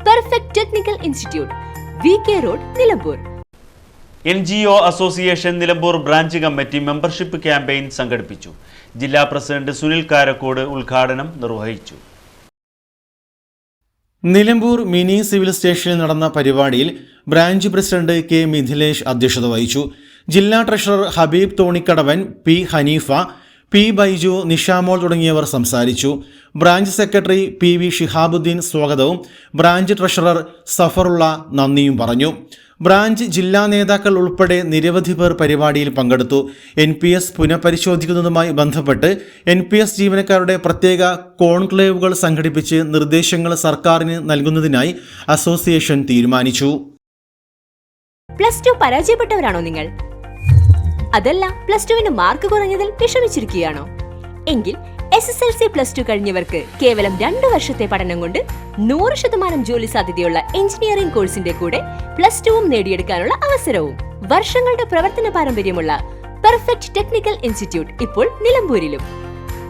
Perfect technical institute, VK road, Nilambur. NGO association Nilambur branch committee membership campaign സംഘടിപ്പിച്ചു. ജില്ലാ president Sunil Karakode ഉദ്ഘാടനം നിർവഹിച്ചു. നിലമ്പൂർ മിനി സിവിൽ സ്റ്റേഷനിൽ നടന്ന പരിപാടിയിൽ ബ്രാഞ്ച് പ്രസിഡന്റ് K മിഥിലേഷ് അധ്യക്ഷത വഹിച്ചു. ജില്ലാ treasurer Habeeb Thonikkadavan, P Hanifa, P Baiju, Nishamol തുടങ്ങിയവർ സംസാരിച്ചു. ബ്രാഞ്ച് സെക്രട്ടറി PV ഷിഹാബുദ്ദീൻ സ്വാഗതവും ബ്രാഞ്ച് ട്രഷറർ സഫറുള്ള നന്ദിയും പറഞ്ഞു. ബ്രാഞ്ച് ജില്ലാ നേതാക്കൾ ഉൾപ്പെടെ നിരവധി പേർ പരിപാടിയിൽ പങ്കെടുത്തു. NPS പുനഃപരിശോധിക്കുന്നതുമായി ബന്ധപ്പെട്ട് NPS ജീവനക്കാരുടെ പ്രത്യേക കോൺക്ലേവുകൾ സംഘടിപ്പിച്ച് നിർദ്ദേശങ്ങൾ സർക്കാരിന് നൽകുന്നതിനായി അസോസിയേഷൻ തീരുമാനിച്ചു. +2 പരാജയപ്പെട്ടവരാണോ നിങ്ങൾ? അതല്ല +2 മാർക്ക് കുറഞ്ഞതിൽ വിഷമിച്ചിരിക്കുകയാണോ? എങ്കിൽ SSLC +2 കഴിഞ്ഞവർക്ക് കേവലം 2 വർഷത്തെ പഠനം കൊണ്ട് 100% ജോലി സാധ്യതയുള്ള എഞ്ചിനീയറിംഗ് കോഴ്സിന്റെ കൂടെ +2 നേടിയെടുക്കാനുള്ള അവസരവും. വർഷങ്ങളുടെ പ്രവർത്തന പാരമ്പര്യമുള്ള പെർഫെക്റ്റ് ടെക്നിക്കൽ ഇൻസ്റ്റിറ്റ്യൂട്ട് ഇപ്പോൾ നിലമ്പൂരിലും.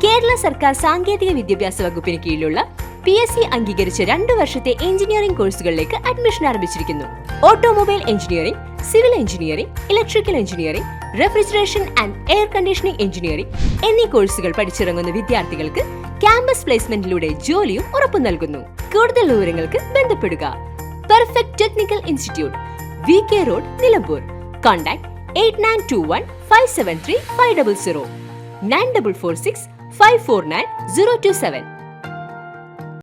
കേരള സർക്കാർ സാങ്കേതിക വിദ്യാഭ്യാസ വകുപ്പിന് കീഴിലുള്ള PSC അംഗീകരിച്ച 2 വർഷത്തെ എഞ്ചിനീയറിംഗ് കോഴ്സുകളിലേക്ക് അഡ്മിഷൻ ആരംഭിച്ചിരിക്കുന്നു. Automobile engineering, civil engineering, electrical engineering, refrigeration and air conditioning engineering എന്നീ കോഴ്സുകൾ പഠിച്ചിറങ്ങുന്ന വിദ്യാർത്ഥികൾക്ക് ക്യാമ്പസ് പ്ലേസ്മെന്റിലൂടെ ജോലിയും ഉറപ്പു നൽകുന്നു. കൂടുതൽ വിവരങ്ങൾക്ക് ബന്ധപ്പെടുക. Perfect technical institute, VK road, Nilambur. Contact 8921 573 500, 9446 549 027.